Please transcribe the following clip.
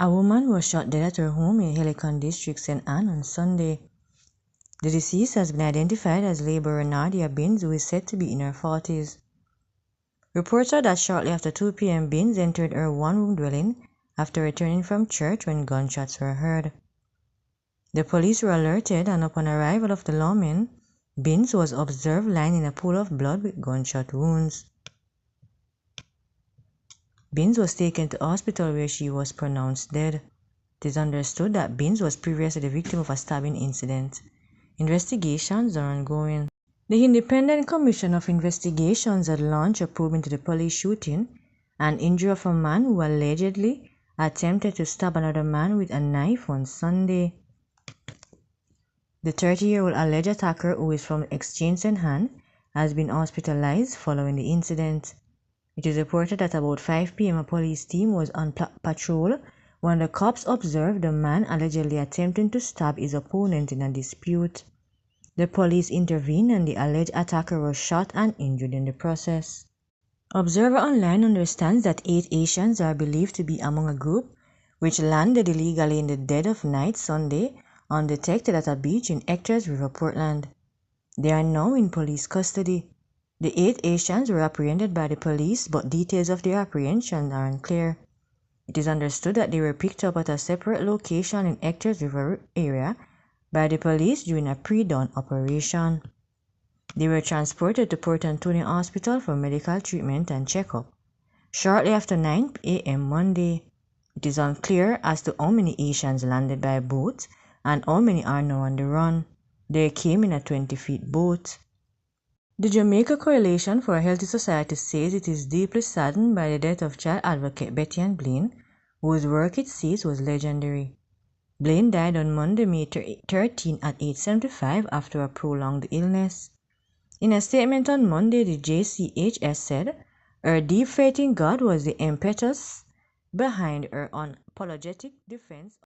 A woman was shot dead at her home in Helicon District, St. Anne on Sunday. The deceased has been identified as laborer Nadia Binns, who is said to be in her 40s. Reports are that shortly after 2 p.m. Binns entered her one-room dwelling after returning from church when gunshots were heard. The police were alerted, and upon arrival of the lawmen, Binns was observed lying in a pool of blood with gunshot wounds. Binns was taken to hospital where she was pronounced dead. It is understood that Binns was previously the victim of a stabbing incident. Investigations are ongoing. The Independent Commission of Investigations had launched a probe into the police shooting and injury of a man who allegedly attempted to stab another man with a knife on Sunday. The 30-year-old alleged attacker, who is from Exchange St. Anne, has been hospitalized following the incident. It is reported that about 5 p.m. a police team was on patrol when the cops observed the man allegedly attempting to stab his opponent in a dispute. The police intervened and the alleged attacker was shot and injured in the process. Observer Online understands that 8 Asians are believed to be among a group which landed illegally in the dead of night Sunday undetected at a beach in Hectors River, Portland. They are now in police custody. The 8 Asians were apprehended by the police, but details of their apprehension are unclear. It is understood that they were picked up at a separate location in Hectors River area by the police during a pre-dawn operation. They were transported to Port Antonio Hospital for medical treatment and checkup shortly after 9 a.m. Monday. It is unclear as to how many Asians landed by boat and how many are now on the run. They came in a 20-foot boat. The Jamaica Coalition for a Healthy Society says it is deeply saddened by the death of child advocate Betty Ann Blaine, whose work it says was legendary. Blaine died on Monday, May 13 at age 75 after a prolonged illness. In a statement on Monday, the JCHS said her deep faith in God was the impetus behind her unapologetic defense